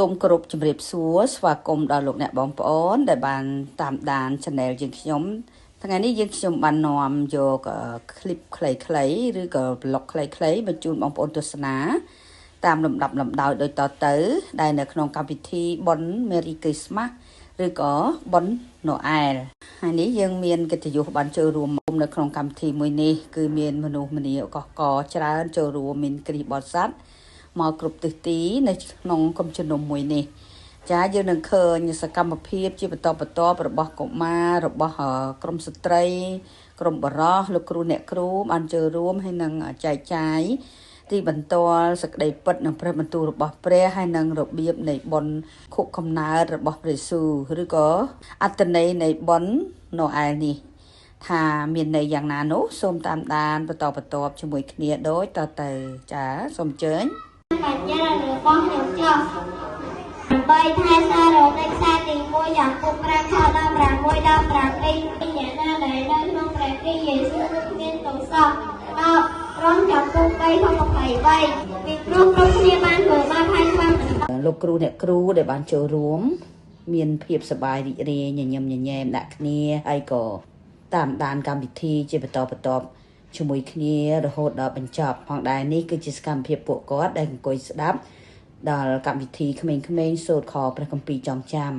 សូមគោរពជម្រាបសួរស្វាគមន៍ដល់លោកអ្នកបងប្អូនដែលបានតាមដាន Channel យើងខ្ញុំថ្ងៃនេះយើងខ្ញុំបាននាំយកคลิปខ្លីៗឬក៏ blog ខ្លីៗបញ្ជូនបងប្អូនទស្សនាតាមលំដាប់លំដោយដូចតទៅដែលនៅក្នុងកម្មវិធីបុណ្យ Merry Christmas ឬក៏បុណ្យ Noel ហើយនេះយើងមានកិត្តិយសបានចូលរួមនៅក្នុងកម្មវិធីមួយនេះគឺមានមនុស្សម្នាកកច្រើនចូលរួមមានគ្រីស្ទបរិស័ទមកគ្រប់ទិសទីនៅក្នុងក្រុមជំនុំមួយនេះចាយើងនឹងឃើញសកម្មភាពជាបន្តបន្ទាប់របស់កុមាររបស់ក្រុមស្ត្រីក្រុមបរោះលោកគ្រូអ្នកគ្រូបានចូលរួមហើយនឹងចែកចាយទីបន្ទាល់សក្តីពិតនិងព្រះបន្ទូលរបស់ព្រះហើយនឹងរបៀបនៃបុណ្យខួបកំណើតរបស់ព្រះយេស៊ូវឬក៏អត្ថន័យនៃបុណ្យណូអែលនេះថាមានន័យយ៉ាងណានោះសូមតាមដានបន្តជាមួយគ្នាដូចតទៅចាសូមអញ្ជើញបញ្ញារបស់ខ្ញុំចុះដើម្បីថែសារនៅខ្សែទី1យ៉ាងពុក5ខ16 17អ្នកណាដែលនៅក្នុងព្រះគ្រីស្ទយេស៊ូវមានទោសដល់រងចាំពុក3ក្នុង23ពីព្រោះគ្រប់គ្នាបានធ្វើបាបហើយខ្វះលោកគ្រូអ្នកគ្រូដែលបានចូលរួមមានភាពសប្បាយរីករាយញញឹមញញែមដាក់គ្នាហើយក៏តាមដានកម្មវិធីជាបន្តជាមួយគ្នារហូតដល់បញ្ចប់ផងដែរនេះគឺជាសកម្មភាពពួកគាត់ដែលអង្គុយស្ដាប់ដល់កម្មវិធីក្មេងៗសូត្រខព្រះគម្ពីរចងចាំ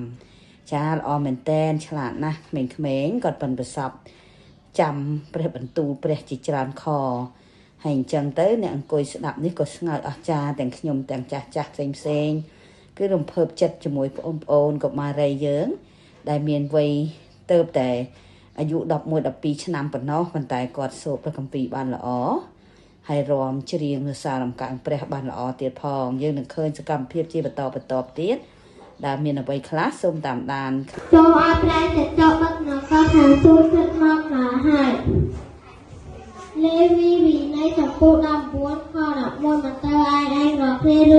ចាល្អមែនតែនឆ្លាតណាស់ក្មេងៗគាត់ប៉ិនប្រសពចាំព្រះបន្ទូលព្រះជាច្រើនខហើយអញ្ចឹងទៅអ្នកអង្គុយស្ដាប់នេះក៏ស្ងើចអស្ចារ្យទាំងខ្ញុំទាំងចាស់ផ្សេងគឺរំភើបចិត្តជាមួយបងប្អូនកុមារីយើងដែលមានវ័យទៅតែអាយុ11 12ឆ្នាំប៉ុណ្ណោះប៉ុន្តែគាត់សូត្រព្រះគម្ពីរបានល្អហើយរាំច្រៀងសរសើររំកាំងព្រះបានល្អទៀតផងយើងនឹងឃើញសកម្មភាពជាបន្តទៀតដែលមានអ្វីខ្លះសូមតាមដានចូលឲ្យព្រះទៅចប់បាត់នៅកខាងទូទឹកមកដល់ហើយលេវីវិន័យចំពោះ19ខ11មកទៅឯងរកព្រះឬ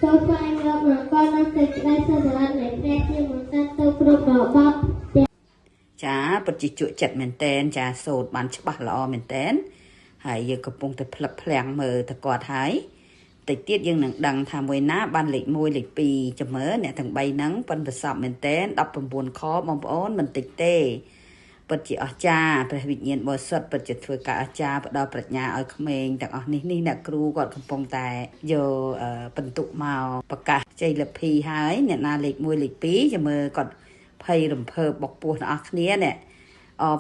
ចូលស្វែងរករកនៅសេចក្តីសុខនៃព្រះជាមុនទៅគ្រប់របបចាពិតជាជក់ចិត្តមែនតែនចាសូត្របានច្បាស់ល្អមែនតែនហើយយើងកំពុងតែផ្លឹបផ្លាំងមើលតគាត់ហើយតិចទៀតយើងនឹងដឹងថាមួយណាបានលេខ1លេខ2ចាំមើលអ្នកទាំង3ហ្នឹងប៉ិនប្រសពមែនតែន19ខបងប្អូនមិនតិចទេពិតជាអស្ចារ្យព្រះវិញ្ញាណបរិសុទ្ធពិតជាធ្វើការអស្ចារ្យផ្ដល់ប្រាជ្ញាឲ្យក្មេងទាំងអស់នេះអ្នកគ្រូគាត់កំពុងតែយកបន្ទុកមកប្រកាសជ័យលាភីហើយអ្នកណាលេខ1លេខ2ចាំមើលគាត់ភ័យរំភើបបកពោះទាំងអស់គ្នានេះ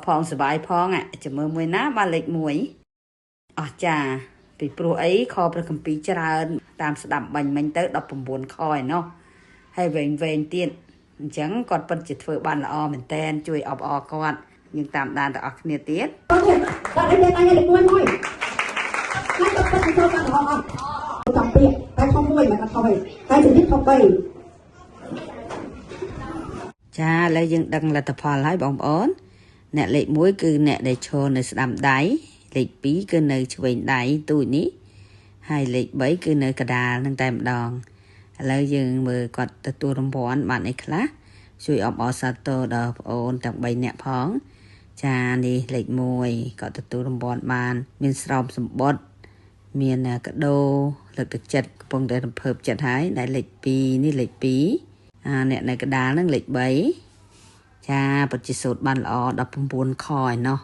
ផងសบายផងចាំមើលមួយណាបានលេខ1អស្ចារ្យពីព្រោះអីខព្រះគម្ពីរច្រើនតាមស្ដាប់បាញ់មិញទៅ19ខឯណោះហើយវែងទៀតអញ្ចឹងគាត់ពិតជាធ្វើបានល្អមែនតែនជួយអបអរគាត់យើងតាមដានទាំងអស់គ្នាទៀតគាត់ឲ្យតែលេខ1ហើយគាត់ទៅចូលបានល្អអត់ចាំពីតែខំមួយមិនខំទេតែជំនិតខំ3ចាឥឡូវយើងដឹងលទ្ធផលហើយបងប្អូនអ្នកលេខ1គឺអ្នកដែលឈរនៅស្ដាំដៃលេខ2គឺនៅឆ្វេងដៃទូចនេះហើយលេខ3គឺនៅកដាលនឹងតែម្ដងឥឡូវយើងមើលគាត់ទទួលរង្វាន់បានអីខ្លះជួយអបអរសាទរដល់បងប្អូនទាំង3នាក់ផងចានេះលេខ1គាត់ទទួលរង្វាន់បានមានស្រោមសម្បត្តិមានកាដូលើកទឹកចិត្តកំពុងតែរំភើបចិត្តហើយដែលលេខ2នេះលេខ2អ្នកនៅកដាលហ្នឹងលេខ3ចាពិតជាសូត្របានល្អ19ខឯណោះ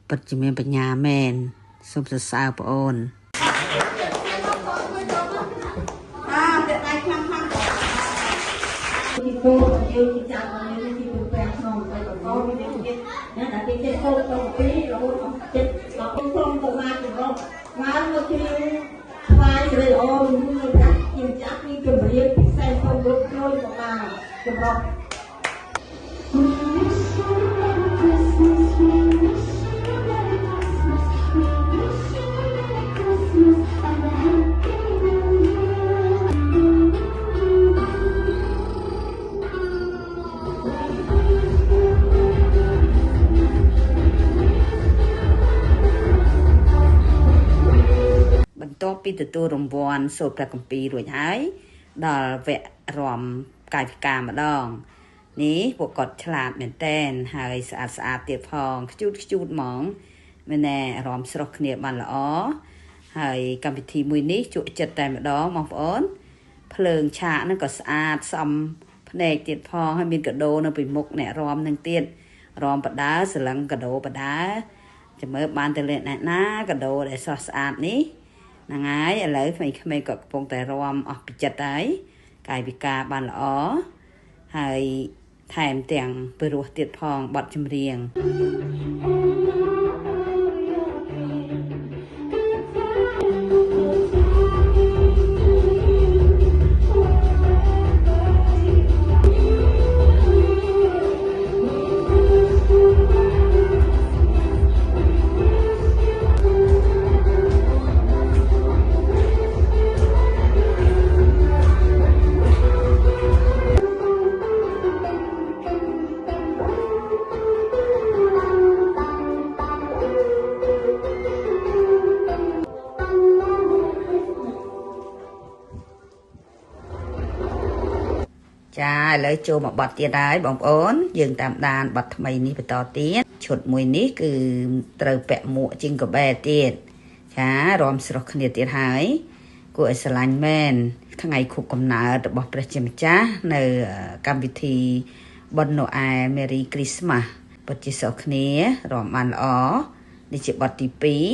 ពិតជាមានបញ្ញាមែនសូមសរសើរបងអូនទីគោយើងចាំឲ្យទីព្រះក្នុងទៅកោវាមានណាតែគេចេះសូត្រទៅពីរហូតដល់ចិត្តដល់ក្រុមទៅមកទៅមកមកជឿស្វាយឬអូនមួយណាជាចាស់ពីជំរាបពិសេសទៅរត់ជួយមកចម្រោះបន្ទាប់ពីទទួលរង្វាន់សូត្រព្រះគម្ពីររួចហើយដល់វគ្គរាំកាយវិការម្ដងនេះពួកគាត់ឆ្លាតមែនតែនហើយស្អាតទៀតផងខ្ជូតហ្មងមែនទេរាំស្រស់គ្នាបានល្អហើយកម្មវិធីមួយនេះជក់ចិត្តតែម្ដងបងប្អូន ភ្លើងឆាកហ្នឹងក៏ស្អាតសំភ្នែកទៀតផងហើយមានកដោនៅពីមុខអ្នករំនឹងទៀតរំបដាសលឹងកដោបដាចាំមើលបានទៅលេខអ្នកណាកដោដែលស្រស់ស្អាតនេះហ្នឹងហើយឥឡូវក្មេងៗក៏កំពុងតែរំអស់ពីចិត្តហើយកាយវិការបានល្អហើយថែមទាំងពីរោះទៀតផងបទចម្រៀងចាឥឡូវចូលមកបទទៀតហើយបងប្អូនយើងតាមដានបទថ្មីនេះបន្តទៀតឈុតមួយនេះគឺត្រូវពាក់មួកជីងកបែទៀតចារំស្រស់គ្នាទៀតហើយគួរឲ្យស្រឡាញ់មែនថ្ងៃខួបកំណើតរបស់ព្រះជាម្ចាស់នៅកម្មវិធីបុណ្យណូអែល Merry Christmas ពិតជាស្រស់គ្នារំបានល្អនេះជាបទទី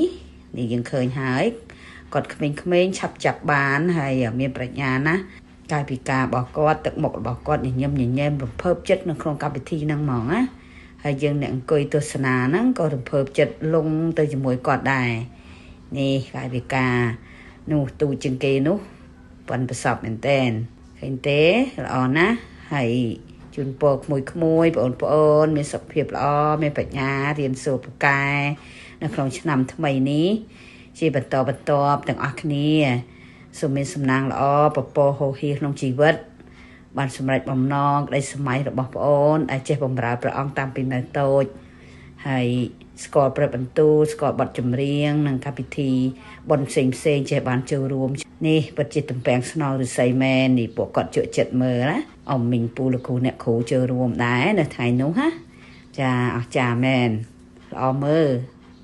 2នេះយើងឃើញហើយគាត់ក្មេងៗឆាប់ចាប់បានហើយមានប្រាជ្ញាណាកាយវិការរបស់គាត់ទឹកមុខរបស់គាត់ញញឹមញញែមរំភើបចិត្តនៅក្នុងកម្មវិធីហ្នឹងហ្មងណាហើយយើងអ្នកអង្គុយទស្សនាហ្នឹងក៏រំភើបចិត្តលងទៅជាមួយគាត់ដែរនេះកាយវិការនោះទូជាងគេនោះប៉ុនប្រសពមែនតែនឃើញទេល្អណាស់ហើយជូនពរក្មួយបងប្អូនមានសុខភាពល្អមានប្រាជ្ញារៀនសូត្រពូកែនៅក្នុងឆ្នាំថ្មីនេះជាបន្តទាំងអស់គ្នាសូមមានសំណាងល្អពពកហូរហៀក្នុងជីវិតបានសម្រេចបំណងក្តីសម័យរបស់ប្អូនដែលចេះបម្រើព្រះអង្គតាំងពីនៅតូចហើយស្គាល់ព្រះបន្ទូលស្គាល់បទចម្រៀងនិងកម្មវិធីបុណ្យផ្សេងចេះបានចូលរួមនេះពិតជាទំពាំងស្នល់ឫស្សីមែននេះពួកគាត់ជក់ចិត្តមើលណាអ៊ំមីងពូលោកគ្រូអ្នកគ្រូចូលរួមដែរនៅថ្ងៃនោះណាចាអស្ចារ្យមែនល្អមើល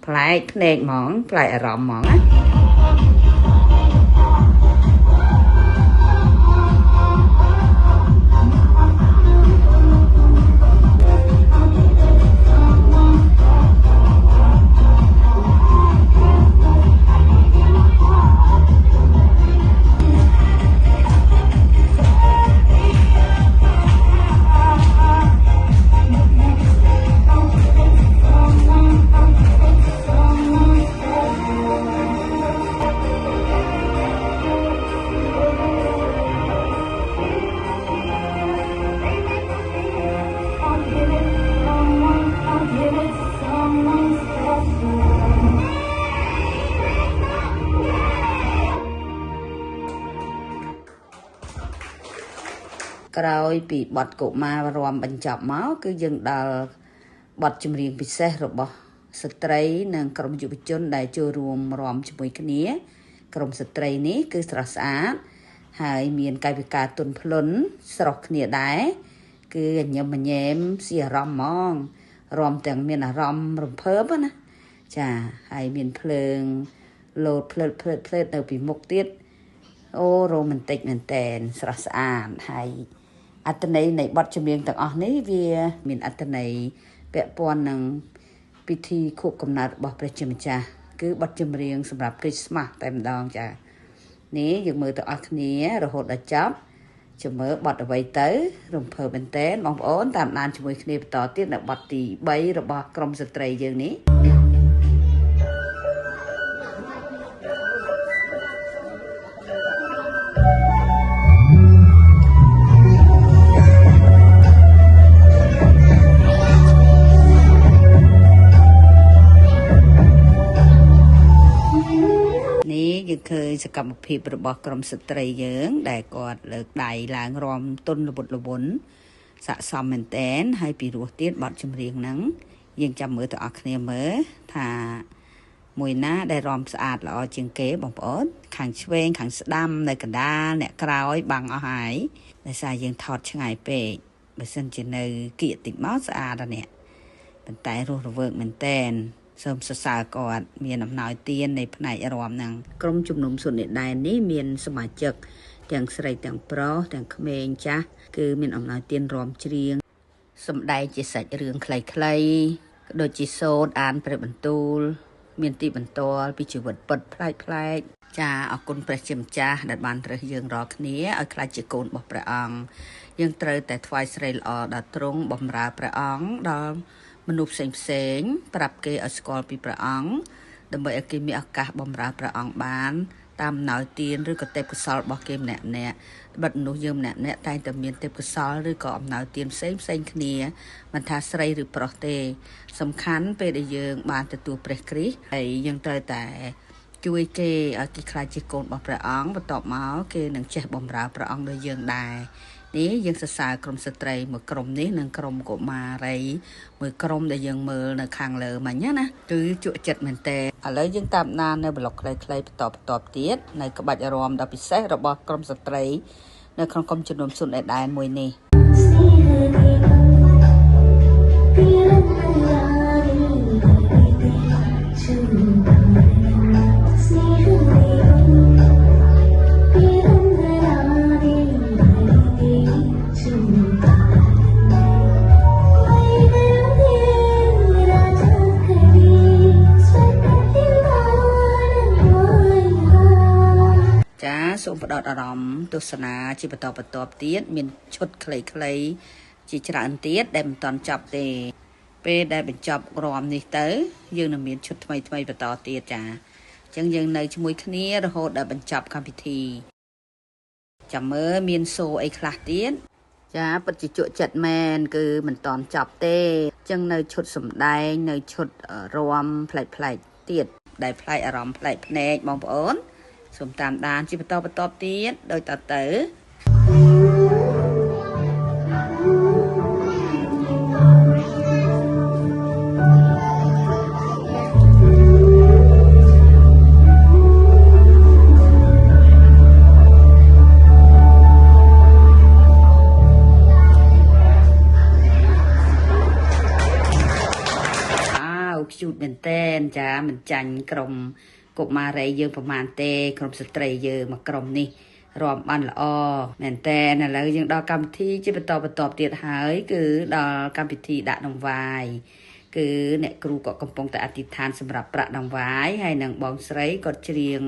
ប្លែកភ្នែកហ្មងប្លែកអារម្មណ៍ហ្មងណាក្រោយពីបទកុមាររំបញ្ចប់មកគឺយើងដល់បទចម្រៀងពិសេសរបស់ស្ត្រីនិងក្រុមយុវជនដែលចូលរួមរំជាមួយគ្នាក្រុមស្ត្រីនេះគឺស្រស់ស្អាតហើយមានកាយវិការទន់ភ្លន់ស្រស់គ្នាដែរគឺញញឹមញញែមស៊ីអារម្មណ៍ហ្មងរំទាំងមានអារម្មណ៍រំភើបណាចាហើយមានភ្លើងលោតភ្លើតនៅពីមុខទៀតអូរ៉ូមែនទិកមែនតែនស្រស់ស្អាតហើយអត្ថន័យនៃបទចម្រៀងទាំងអស់នេះវាមានអត្ថន័យពាក់ព័ន្ធនឹងពិធីខួបកំណើតរបស់ព្រះជាម្ចាស់គឺបទចម្រៀងសម្រាប់ Christmas តែម្ដងចានេះយើងមើលទាំងអស់គ្នារហូតដល់ចប់ចាំមើលបទអ្វីទៅរំភើបមែនតែនបងប្អូនតាមដានជាមួយគ្នាបន្តទៀតនៅបទទី3របស់ក្រុមស្ត្រីយើងនេះយើងឃើញសកម្មភាពរបស់ក្រុមស្ត្រីយើងដែលគាត់លើកដៃឡើងរំទុនល្បុតល្វន់ស័ក្តិសមមែនតែនហើយពីរោះទៀតបទចម្រៀងហ្នឹងយើងចាំមើលទាំងអស់គ្នាមើលថាមួយណាដែលរំស្អាតល្អជាងគេបងប្អូនខាងឆ្វេងខាងស្ដាំនៅកណ្ដាលអ្នកក្រោយបាំងអស់ហើយដោយសារយើងថតឆ្ងាយពេកបើសិនជានៅគៀកតិចមកស្អាតណាស់ប៉ុន្តែរស់រវើកមែនតែនសូមសរសើរគាត់មានអំណោយទាននៃផ្នែករំហ្នឹងក្រុមជំនុំសុនិដែននេះមានសមាជិក ទាំងស្រីទាំងប្រុសទាំងក្មេងចាស់គឺមានអំណោយទានរំច្រៀងសម្ដែងជាសាច់រឿងខ្លីៗដូចជាសូត្រអានព្រះបន្ទូលមានទីបន្ទាល់ពីជីវិតពិតប្លែកៗចាអរគុណព្រះជាម្ចាស់ដែលបានរើសយើងរាល់គ្នាឲ្យក្លាយជាកូនរបស់ព្រះអង្គយើងត្រូវតែថ្វាយស្រីល្អដល់ទ្រង់បម្រើព្រះអង្គដល់មនុស្សផ្សេងប្រាប់គេឲ្យស្គាល់ពីព្រះអង្គដើម្បីឲ្យគេមានឱកាសបម្រើព្រះអង្គបានតាមអំណោយទានឬក៏ទេពកោសល្យរបស់គេម្នាក់ៗបិទមនុស្សយើងម្នាក់ៗតែងតែមានទេពកោសល្យឬក៏អំណោយទានផ្សេងគ្នាមិនថាស្រីឬប្រុសទេសំខាន់ពេលដែលយើងបានទទួលព្រះគ្រីស្ទហើយយើងត្រូវតែជួយគេឲ្យគេខ្លាចជាកូនរបស់ព្រះអង្គបន្ទាប់មកគេនឹងចេះបម្រើព្រះអង្គដោយយើងដែរនេះយើងសរសើរក្រុមស្ត្រីមួយក្រុមនេះនិងក្រុមកុមារីមួយក្រុមដែលយើងមើលនៅខាងលើមិញណាគឺជក់ចិត្តមែនតើឥឡូវយើងតាមដាននៅប្លុកខ្លីៗបន្តទៀតនៅក្បាច់រាំដ៏ពិសេសរបស់ក្រុមស្ត្រីនៅក្នុងក្រុមជំនុំស៊ុនអេដែនមួយនេះសូមផ្ដោតអារម្មណ៍ទស្សនាជាបន្តទៀតមានឈុតខ្លីៗជាច្រើនទៀតដែលមិនទាន់ចប់ទេពេលដែលបញ្ចប់រាំនេះទៅយើងនឹងមានឈុតថ្មីបន្តទៀតចាអញ្ចឹងយើងនៅជាមួយគ្នារហូតដល់បញ្ចប់កម្មវិធីចាំមើលមានសូអីខ្លះទៀតចាពិតជាជក់ចិត្តមែនគឺមិនទាន់ចប់ទេអញ្ចឹងនៅឈុតសម្ដែងនៅឈុតរាំប្លែកទៀតដែលប្លែកអារម្មណ៍ប្លែកភ្នែកបងប្អូនសូមតាមដានជាបន្តទៀតដោយតទៅជូតមែនតែនចាមិនចាញ់ក្រុមកុមារីយើងប្រហែលទេក្រុមស្ត្រីយើងមកក្រុមនេះរាំបានល្អមែនតែនឥឡូវយើងដល់កម្មវិធីជាបន្តទៀតហើយគឺដល់កម្មវិធីដាក់ដង្វាយគឺអ្នកគ្រូក៏កំពុងតែអធិដ្ឋានសម្រាប់ប្រាក់ដង្វាយហើយនឹងបងស្រីគាត់ច្រៀង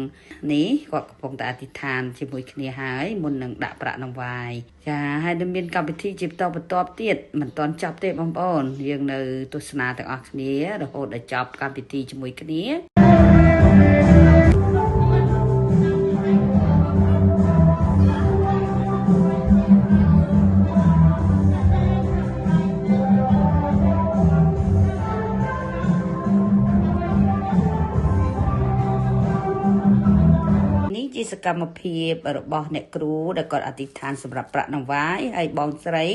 នេះគាត់កំពុងតែអធិដ្ឋានជាមួយគ្នាហើយមុននឹងដាក់ប្រាក់ដង្វាយចាហើយនឹងមានកម្មវិធីជាបន្តទៀតមិនទាន់ចប់ទេបងប្អូនយើងនៅទស្សនាទាំងអស់គ្នារហូតដល់ចប់កម្មវិធីជាមួយគ្នាជាសកម្មភាពរបស់អ្នកគ្រូដែលគាត់អធិដ្ឋានសម្រាប់ប្រាក់ដង្វាយហើយបងស្រី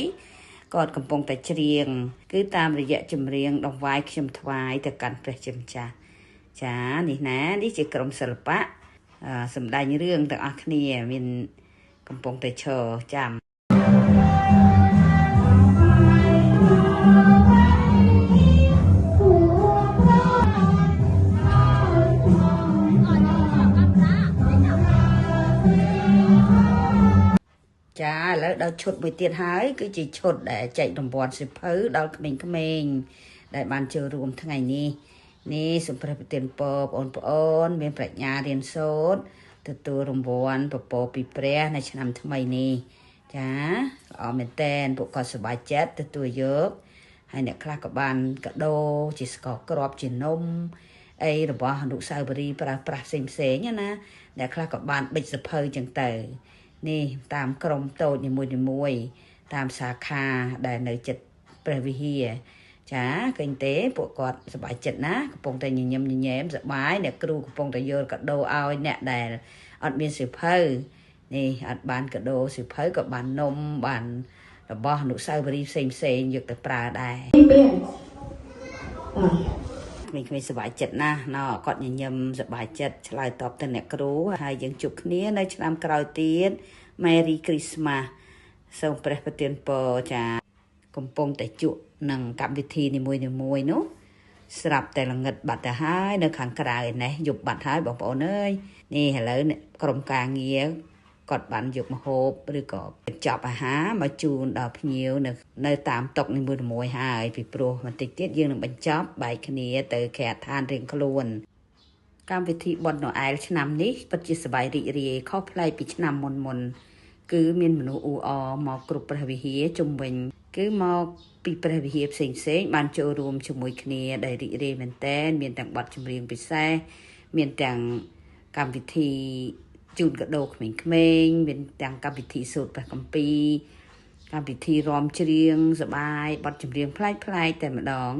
គាត់កំពុងតែច្រៀងគឺតាមរយៈចម្រៀងដង្វាយខ្ញុំថ្វាយទៅកាន់ព្រះជាម្ចាស់ចានេះណានេះជាក្រុមសិល្បៈសម្ដែងរឿងទាំងអស់គ្នាមានកំពុងតែឈរចាំចាឥឡូវដល់ឈុតមួយទៀតហើយគឺជាឈុតដែលចែករង្វាន់សៀវភៅដល់ក្មេងៗដែលបានចូលរួមថ្ងៃនេះសូមព្រះប្រទានពរបងប្អូនមានប្រាជ្ញារៀនសូត្រទទួលរង្វាន់ពពរពីព្រះនៅឆ្នាំថ្មីនេះចាល្អមែនតែនពួកគាត់សប្បាយចិត្តទទួលយកហើយអ្នកខ្លះក៏បានកាដូជាស្ករគ្រាប់ជានំអីរបស់អនុស្សាវរីយ៍ប្រើប្រាស់ផ្សេងណាអ្នកខ្លះក៏បានបិចសភៅចឹងទៅនេះតាមក្រុមតូចនីមួយតាមសាខាដែលនៅចិត្តព្រះវិហារចាឃើញទេពួកគាត់សប្បាយចិត្តណាកំពុងតែញញឹមញញែមសប្បាយអ្នកគ្រូកំពុងតែយកកាដូឲ្យអ្នកដែលអត់មានសៀវភៅនេះអត់បានកាដូសៀវភៅក៏បាននំបានរបស់អនុស្សាវរីយ៍ផ្សេងយកទៅប្រើដែរក្មេងៗសប្បាយចិត្តណាស់គាត់ញញឹមសប្បាយចិត្តឆ្លើយតបទៅអ្នកគ្រូហើយយើងជួបគ្នានៅឆ្នាំក្រោយទៀត Merry Christmas សូមព្រះប្រទានពរចាកំពុងតែជក់នឹងកម្មវិធីនីមួយនោះស្រាប់តែល្ងិតបាត់ទៅហើយនៅខាងក្រៅនេះយប់បាត់ហើយបងប្អូនអើយនេះឥឡូវក្រុមការងារ គាត់បានយកមកហូបឬក៏បញ្ចប់អាហារមកជូនដល់ភ្ញៀវនៅតាមតុនីមួយៗហើយពីព្រោះបន្តិចទៀតយើងនឹងបញ្ចប់បែកគ្នាទៅគេហដ្ឋានរៀងខ្លួនកម្មវិធីបុណ្យណូអែលឆ្នាំនេះពិតជាសប្បាយរីករាយខុសប្លែកពីឆ្នាំមុនគឺមានមនុស្សអ៊ូអរមកគ្រប់ព្រះវិហារជុំវិញគឺមកពីព្រះវិហារផ្សេងបានចូលរួមជាមួយគ្នាដែលរីករាយមែនទែនមានទាំងបទចម្រៀងពិសេសមានទាំងកម្មវិធីជូនកាដូក្មេងៗមានទាំងកម្មវិធីសូត្រព្រះគម្ពីរកម្មវិធីរាំច្រៀងសប្បាយបទចម្រៀងប្លែកតែម្ដង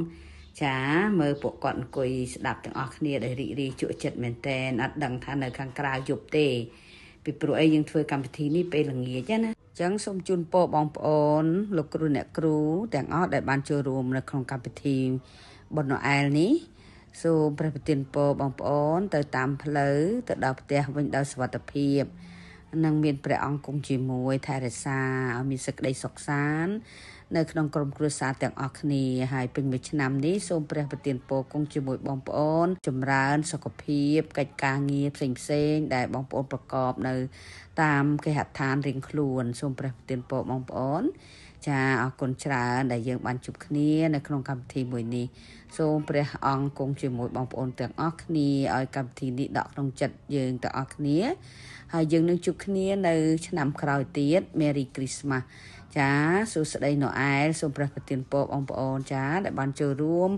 ចាមើលពួកគាត់អង្គុយស្ដាប់ទាំងអស់គ្នាដែលរីករាយជក់ចិត្តមែនទែនអត់ដឹងថានៅខាងក្រៅយប់ទេពីព្រោះអីយើងធ្វើកម្មវិធីនេះពេលល្ងាចណាអញ្ចឹងសូមជូនពរបងប្អូនលោកគ្រូអ្នកគ្រូទាំងអស់ដែលបានចូលរួមនៅក្នុងកម្មវិធីបុណ្យណូអែលនេះសូមព្រះប្រទានពរបងប្អូនទៅតាមផ្លូវទៅដល់ផ្ទះវិញដោយសុវត្ថិភាពនិងមានព្រះអង្គគង់ជាមួយថែរក្សាឲ្យមានសេចក្តីសុខសាន្តនៅក្នុងក្រុមគ្រួសារទាំងអស់គ្នាហើយពេញមួយឆ្នាំនេះសូមព្រះប្រទានពរគង់ជាមួយបងប្អូនចម្រើនសុខភាពកិច្ចការងារផ្សេងដែលបងប្អូនប្រកបនៅតាមគេហដ្ឋានរៀងខ្លួនសូមព្រះប្រទានពរបងប្អូនចាអរគុណច្រើនដែលយើងបានជួបគ្នានៅក្នុងកម្មវិធីមួយនេះសូមព្រះអង្គគង់ជាមួយបងប្អូនទាំងអស់គ្នាឲ្យកម្មវិធីនេះដកក្នុងចិត្តយើងទាំងអស់គ្នាហើយយើងនឹងជួបគ្នានៅឆ្នាំក្រោយទៀត Merry Christmas ចាសួស្តីណូអែលសូមព្រះប្រទានពរបងប្អូនចាដែលបានចូលរួម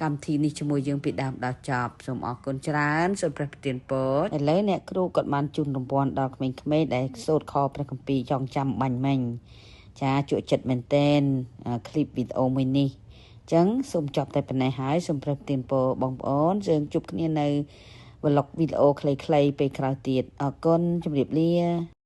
កម្មវិធីនេះជាមួយយើងពីដើមដល់ចប់សូមអរគុណច្រើនសូមព្រះប្រទានពរឥឡូវអ្នកគ្រូគាត់បានជូនរង្វាន់ដល់ក្មេងៗដែលសូត្រខព្រះគម្ពីរចងចាំបាញ់មិញចាជក់ចិត្តមែនទែនคลิปវីដេអូមួយនេះអញ្ចឹងសូមចប់តែប៉ុណ្ណេះហើយសូមព្រះប្រទានពរបងប្អូនយើងជួបគ្នានៅ vlog វីដេអូខ្លីៗពេលក្រោយទៀតអរគុណជម្រាបលា